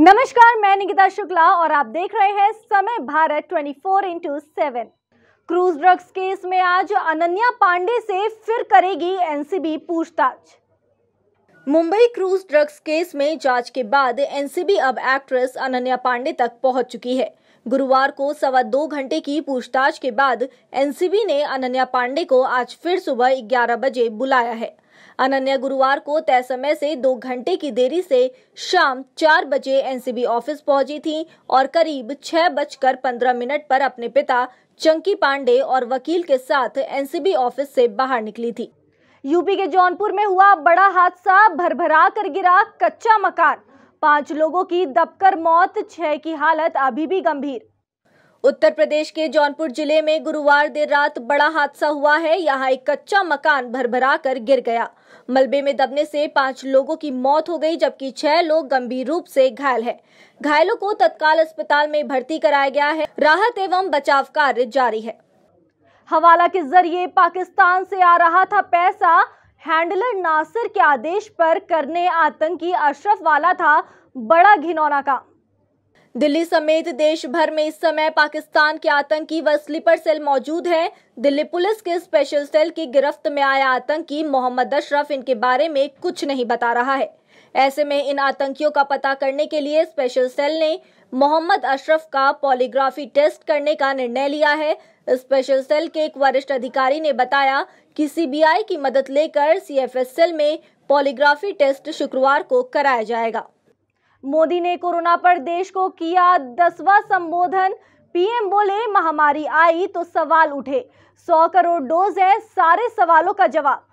नमस्कार, मैं निकिता शुक्ला और आप देख रहे हैं समय Bharat 24x7। Cruise drugs case में आज अनन्या पांडे से फिर करेगी एनसीबी पूछताछ। मुंबई क्रूज ड्रग्स केस में जांच के बाद एनसीबी अब एक्ट्रेस अनन्या पांडे तक पहुंच चुकी है। गुरुवार को 2.25 घंटे की पूछताछ के बाद एनसीबी ने अनन्या पांडे को आज फिर सुबह 11 बजे बुलाया है। अनन्या गुरुवार को तय समय से 2 घंटे की देरी से शाम 4 बजे एनसीबी ऑफिस पहुंची थी और करीब 6:15 पर अपने पिता चंकी पांडे और वकील के साथ एनसीबी ऑफिस से बाहर निकली थी। यूपी के जौनपुर में हुआ बड़ा हादसा, भरभरा कर गिरा कच्चा मकान, 5 लोगों की दबकर मौत, 6 की हालत अभी भी गंभीर। उत्तर प्रदेश के जौनपुर जिले में गुरुवार देर रात बड़ा हादसा हुआ है। यहां एक कच्चा मकान भरभरा कर गिर गया। मलबे में दबने से 5 लोगों की मौत हो गई, जबकि 6 लोग गंभीर रूप से घायल हैं। घायलों को तत्काल अस्पताल में भर्ती कराया गया है। राहत एवं बचाव कार्य जारी है। हवाला के जरिए पाकिस्तान से आ रहा था पैसा, हैंडलर नासिर के आदेश पर करने आतंकी अशरफ वाला था बड़ा घिनौना काम। दिल्ली समेत देश भर में इस समय पाकिस्तान के आतंकी व स्लीपर सेल मौजूद हैं। दिल्ली पुलिस के स्पेशल सेल की गिरफ्त में आया आतंकी मोहम्मद अशरफ इनके बारे में कुछ नहीं बता रहा है। ऐसे में इन आतंकियों का पता करने के लिए स्पेशल सेल ने मोहम्मद अशरफ का पॉलीग्राफी टेस्ट करने का निर्णय लिया है। स्पेशल सेल के एक वरिष्ठ अधिकारी ने बताया कि सीबीआई की मदद लेकर सीएफएस सेल में पॉलीग्राफी टेस्ट शुक्रवार को कराया जाएगा। मोदी ने कोरोना पर देश को किया 10वां संबोधन। पीएम बोले, महामारी आई तो सवाल उठे, 100 करोड़ डोज है, सारे सवालों का जवाब।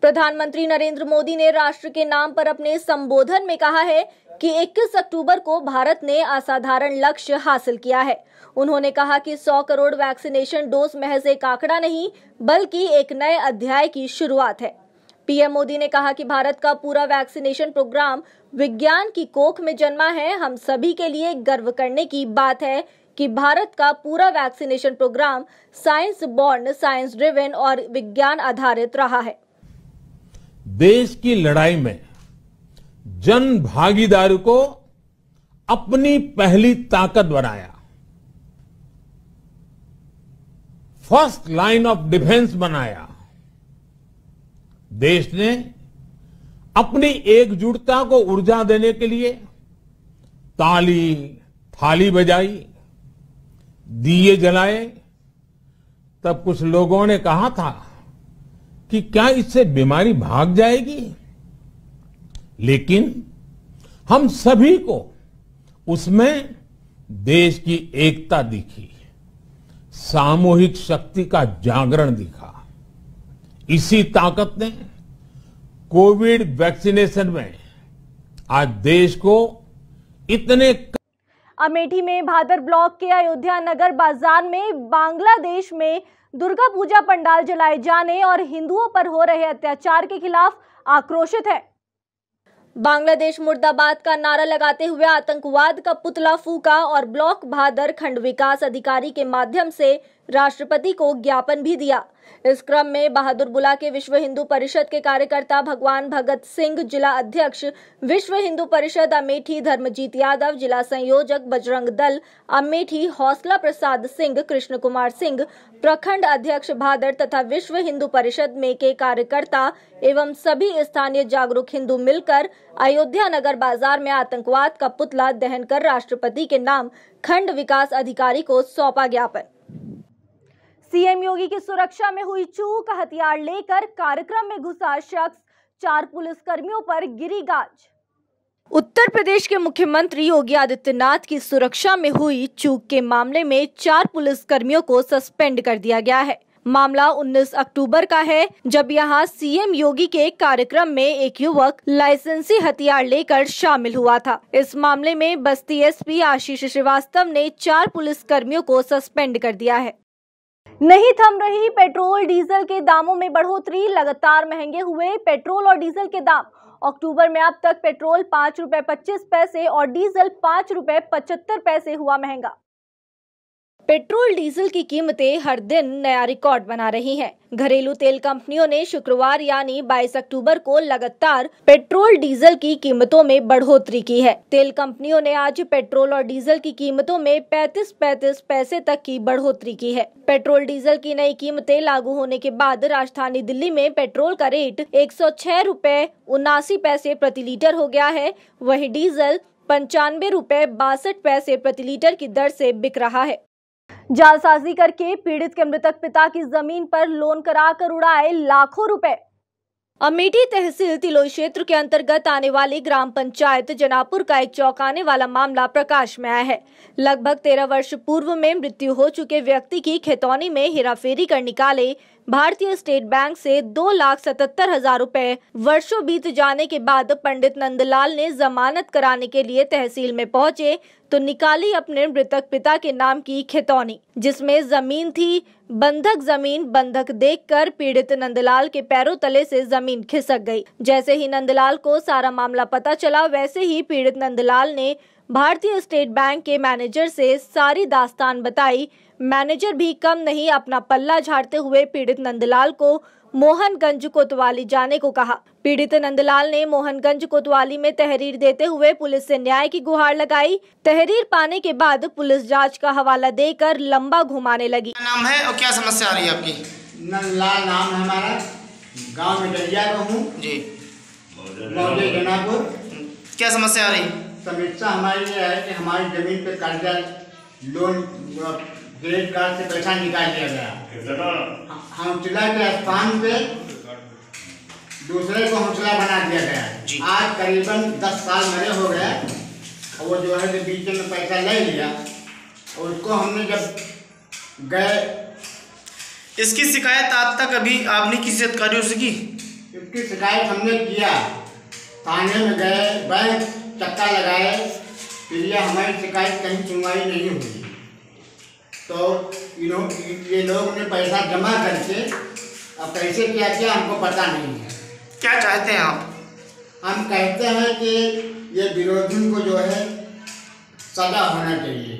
प्रधानमंत्री नरेंद्र मोदी ने राष्ट्र के नाम पर अपने संबोधन में कहा है कि 21 अक्टूबर को भारत ने असाधारण लक्ष्य हासिल किया है। उन्होंने कहा कि 100 करोड़ वैक्सीनेशन डोज महज एक आंकड़ा नहीं, बल्कि एक नए अध्याय की शुरुआत है। पीएम मोदी ने कहा कि भारत का पूरा वैक्सीनेशन प्रोग्राम विज्ञान की कोख में जन्मा है। हम सभी के लिए गर्व करने की बात है कि भारत का पूरा vaccination programme science born, science driven और विज्ञान आधारित रहा है। देश की लड़ाई में जन भागीदारी को अपनी पहली ताकत बनाया, फर्स्ट लाइन ऑफ डिफेंस बनाया। देश ने अपनी एकजुटता को ऊर्जा देने के लिए ताली थाली बजाई, दिए जलाए। तब कुछ लोगों ने कहा था कि क्या इससे बीमारी भाग जाएगी, लेकिन हम सभी को उसमें देश की एकता दिखी, सामूहिक शक्ति का जागरण दिखा। इसी ताकत ने कोविड वैक्सीनेशन में आज देश को इतने। अमेठी में भादर ब्लॉक के अयोध्या नगर बाजार में बांग्लादेश में दुर्गा पूजा पंडाल जलाए जाने और हिंदुओं पर हो रहे अत्याचार के खिलाफ आक्रोशित है। बांग्लादेश मुर्दाबाद का नारा लगाते हुए आतंकवाद का पुतला फूका और ब्लॉक भादर खंड विकास अधिकारी के माध्यम से राष्ट्रपति को ज्ञापन भी दिया। इस क्रम में बहादुरबुला के विश्व हिंदू परिषद के कार्यकर्ता भगवान भगत सिंह, जिला अध्यक्ष विश्व हिंदू परिषद अमेठी धर्मजीत यादव, जिला संयोजक बजरंग दल अमेठी हौसला प्रसाद सिंह, कृष्ण कुमार सिंह, प्रखंड अध्यक्ष भादर तथा विश्व हिंदू परिषद में के कार्यकर्ता एवं सभी स्थानीय जागरूक हिंदू मिलकर अयोध्या नगर बाजार में आतंकवाद का पुतला दहन कर राष्ट्रपति के नाम खंड विकास अधिकारी को सौंपा ज्ञापन। सीएम योगी की सुरक्षा में हुई चूक, हथियार लेकर कार्यक्रम में घुसा शख्स, 4 पुलिसकर्मियों पर गिरी गाज। उत्तर प्रदेश के मुख्यमंत्री योगी आदित्यनाथ की सुरक्षा में हुई चूक के मामले में 4 पुलिसकर्मियों को सस्पेंड कर दिया गया है। मामला 19 अक्टूबर का है, जब यहां सीएम योगी के कार्यक्रम में एक युवक लाइसेंसी हथियार लेकर शामिल हुआ था। इस मामले में बस्ती एसपी आशीष श्रीवास्तव ने 4 पुलिसकर्मियों को सस्पेंड कर दिया है। नहीं थम रही पेट्रोल डीजल के दामों में बढ़ोतरी, लगातार महंगे हुए पेट्रोल और डीजल के दाम। अक्टूबर में अब तक पेट्रोल 5 रुपए 25 पैसे और डीजल 5 रुपए 75 पैसे हुआ महंगा। पेट्रोल डीजल की कीमतें हर दिन नया रिकॉर्ड बना रही हैं। घरेलू तेल कंपनियों ने शुक्रवार यानी 22 अक्टूबर को लगातार पेट्रोल डीजल की कीमतों में बढ़ोतरी की है। तेल कंपनियों ने आज पेट्रोल और डीजल की कीमतों में 35 पैसे तक की बढ़ोतरी की है। पेट्रोल डीजल की नई कीमतें लागू होने के बाद राजधानी दिल्ली में पेट्रोल का रेट 106 रुपए 79 पैसे प्रति लीटर हो गया है। वहीं डीजल 95 रुपए 62 पैसे प्रति लीटर की दर से बिक रहा है। जालसाजी करके पीड़ित के मृतक पिता की जमीन पर लोन कराकर उड़ाए लाखों रुपए। अमेठी तहसील तिलोई क्षेत्र के अंतर्गत आने वाली ग्राम पंचायत जनापुर का एक चौंकाने वाला मामला प्रकाश में आया है। लगभग 13 वर्ष पूर्व में मृत्यु हो चुके व्यक्ति की खैतौनी में हेराफेरी कर निकाले भारतीय स्टेट बैंक से 2,77,000 रुपए वर्षों बीत जाने के बाद पंडित नंदलाल ने जमानत कराने के लिए तहसील में पहुंचे तो निकाली अपने मृतक पिता के नाम की खैतौनी, जिसमें जमीन थी। बंधक देखकर पीड़ित नंदलाल के पैरों तले से जमीन खिसक गई। जैसे ही नंदलाल को सारा मामला पता चला, वैसे ही पीड़ित नंदलाल ने भारतीय स्टेट बैंक के मैनेजर से सारी दास्तान बताई। मैनेजर भी कम नहीं, अपना पल्ला झाड़ते हुए पीड़ित नंदलाल को मोहनगंज कोतवाली जाने को कहा। पीड़ित नंदलाल ने मोहनगंज कोतवाली में तहरीर देते हुए पुलिस से न्याय की गुहार लगाई। तहरीर पाने के बाद पुलिस जांच का हवाला देकर लंबा घुमाने लगी। क्या नाम है और क्या समस्या आ रही है आपकी? नंदलाल नाम है हमारा, गांव में डलिया का हूँ जी, मौजे जनापुर। क्या समस्या आ रही? समस्या हमारी ये है कि हमारी जमीन पे कर्जा लोन क्रेडिट कार्ड से पैसा निकाल लिया गया। हम हौसला के स्थान पे दूसरे को हौसला बना दिया गया। आज करीबन 10 साल मेरे हो गए और वो जो है बीच में पैसा ले लिया और उसको हमने जब गए, इसकी शिकायत आज तक अभी आपने किसी अधिकारियों से की? इसकी शिकायत हमने किया, थाने में गए, बैंक चक्का लगाए, फिर ये हमारी शिकायत कहीं सुनवाई नहीं हुई। तो ये लोग ने पैसा जमा करके अब कैसे क्या किया हमको पता नहीं है। क्या चाहते हैं आप? हम कहते हैं कि ये विरोधियों को जो है सजा होना चाहिए।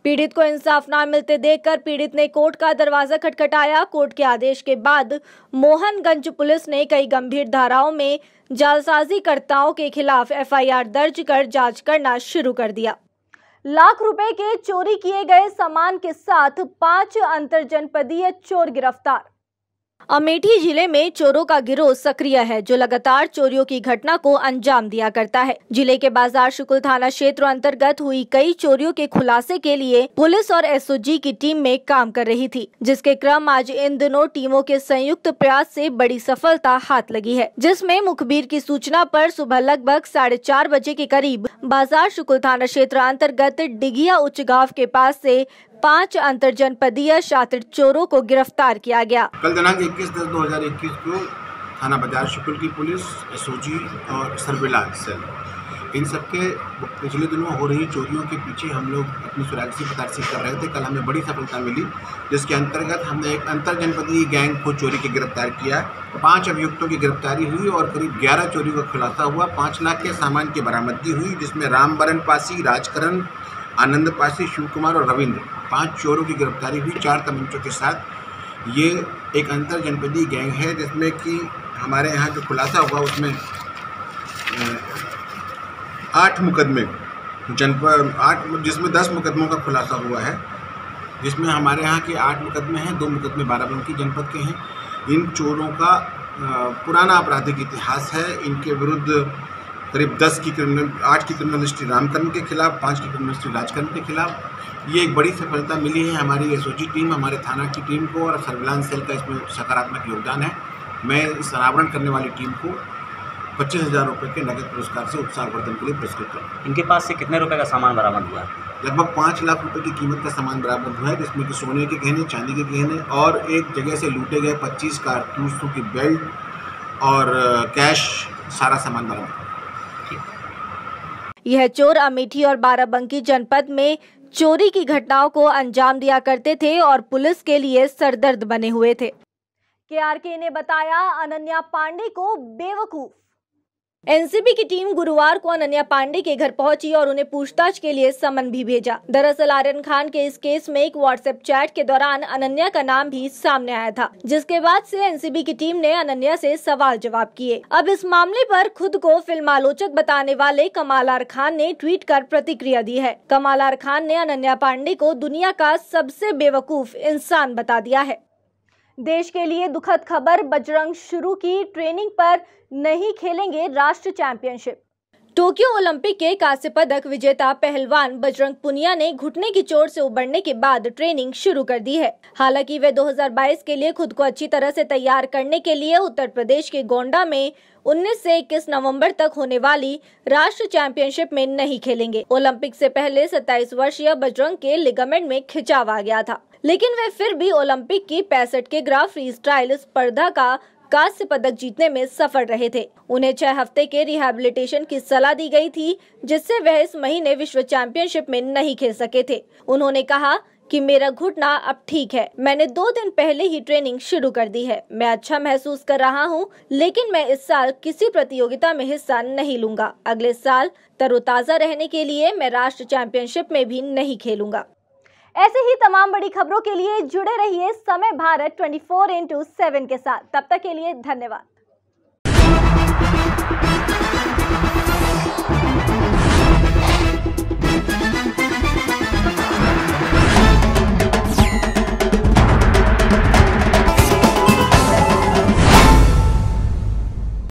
पीड़ित को इंसाफ न मिलते देखकर पीड़ित ने कोर्ट का दरवाजा खटखटाया। कोर्ट के आदेश के बाद मोहनगंज पुलिस ने कई गंभीर धाराओं में जालसाजीकर्ताओं के खिलाफ FIR दर्ज कर जांच करना शुरू कर दिया। लाख रुपए के चोरी किए गए सामान के साथ 5 अंतरजनपदीय चोर गिरफ्तार। अमेठी जिले में चोरों का गिरोह सक्रिय है, जो लगातार चोरियों की घटना को अंजाम दिया करता है। जिले के बाजार शुक्ल थाना क्षेत्र अंतर्गत हुई कई चोरियों के खुलासे के लिए पुलिस और SOG की टीम में काम कर रही थी, जिसके क्रम आज इन दोनों टीमों के संयुक्त प्रयास से बड़ी सफलता हाथ लगी है, जिसमें मुखबिर की सूचना पर सुबह लगभग 4:30 बजे के करीब बाजार शुक्ल थाना क्षेत्र अंतर्गत डिगिया उच्च गाँव के पास से 5 अंतरजनपदीय शातिर चोरों को गिरफ्तार किया गया। कल दिनांक 21/10/2021 को थाना बाजार शुक्ल की पुलिस, SOG और सर्विलांस सेल, इन सबके पिछले दिनों हो रही चोरियों के पीछे हम लोग अपनी सुराग तलाशी कर रहे थे। कल हमें बड़ी सफलता मिली, जिसके अंतर्गत हमने एक अंतरजनपदीय गैंग को चोरी के गिरफ्तार किया। 5 अभियुक्तों की गिरफ्तारी हुई और करीब 11 चोरी का खुलासा हुआ। 5 लाख के सामान की बरामदगी हुई, जिसमें रामबरन पासी, राजकरण, आनंद पासी, शिव कुमार और रविंद्र, 5 चोरों की गिरफ्तारी हुई 4 तमंचों के साथ। ये एक अंतर जनपदीय गैंग है, जिसमें कि हमारे यहाँ जो खुलासा हुआ उसमें 8 मुकदमे जिसमें 10 मुकदमों का खुलासा हुआ है, जिसमें हमारे यहाँ के 8 मुकदमे हैं, 2 मुकदमे बाराबंकी जनपद के हैं। इन चोरों का पुराना आपराधिक इतिहास है। इनके विरुद्ध करीब 8 की क्रिमिनल हिस्ट्री रामकरण के खिलाफ, 5 की क्रिमिनल हिस्ट्री राजकरण के खिलाफ। ये एक बड़ी सफलता मिली है हमारी SOG टीम, हमारे थाना की टीम को, और सर्विलांस सेल का इसमें सकारात्मक योगदान है। मैं इस अनावरण करने वाली टीम को 25,000 रुपये के नगद पुरस्कार से उत्साहवर्धन के लिए पुरस्कृत करूँ। इनके पास से कितने रुपए का सामान बरामद हुआ है? लगभग 5 लाख रुपए की कीमत का सामान बरामद हुआ है, जिसमें कि सोने के गहने, चांदी के गहने और एक जगह से लूटे गए 25 कारतूसों की बेल्ट और कैश, सारा सामान बरामद हुआ। यह चोर अमेठी और बाराबंकी जनपद में चोरी की घटनाओं को अंजाम दिया करते थे और पुलिस के लिए सरदर्द बने हुए थे। KRK ने बताया अनन्या पांडे को बेवकूफ। एनसीबी की टीम गुरुवार को अनन्या पांडे के घर पहुंची और उन्हें पूछताछ के लिए समन भी भेजा। दरअसल आर्यन खान के इस केस में एक व्हाट्सएप चैट के दौरान अनन्या का नाम भी सामने आया था, जिसके बाद से एनसीबी की टीम ने अनन्या से सवाल जवाब किए। अब इस मामले पर खुद को फिल्मालोचक बताने वाले कमाल आर खान ने ट्वीट कर प्रतिक्रिया दी है। कमाल आर खान ने अनन्या पांडे को दुनिया का सबसे बेवकूफ इंसान बता दिया है। देश के लिए दुखद खबर, बजरंग शुरू की ट्रेनिंग पर नहीं खेलेंगे राष्ट्रीय चैंपियनशिप। टोक्यो ओलंपिक के कांस्य पदक विजेता पहलवान बजरंग पुनिया ने घुटने की चोट से उबरने के बाद ट्रेनिंग शुरू कर दी है। हालांकि वे 2022 के लिए खुद को अच्छी तरह से तैयार करने के लिए उत्तर प्रदेश के गोंडा में 19 से 21 नवंबर तक होने वाली राष्ट्रीय चैंपियनशिप में नहीं खेलेंगे। ओलंपिक से पहले 27 वर्षीय बजरंग के लिगामेंट में खिंचाव आ गया था, लेकिन वे फिर भी ओलंपिक की 65 किग्रा फ्री स्टाइल स्पर्धा का कांस्य पदक जीतने में सफल रहे थे। उन्हें 6 हफ्ते के रिहैबिलिटेशन की सलाह दी गई थी, जिससे वह इस महीने विश्व चैंपियनशिप में नहीं खेल सके थे। उन्होंने कहा कि मेरा घुटना अब ठीक है, मैंने 2 दिन पहले ही ट्रेनिंग शुरू कर दी है, मैं अच्छा महसूस कर रहा हूं, लेकिन मैं इस साल किसी प्रतियोगिता में हिस्सा नहीं लूंगा। अगले साल तरोताजा रहने के लिए मैं राष्ट्रीय चैंपियनशिप में भी नहीं खेलूंगा। ऐसे ही तमाम बड़ी खबरों के लिए जुड़े रहिए समय भारत 24x7 के साथ। तब तक के लिए धन्यवाद।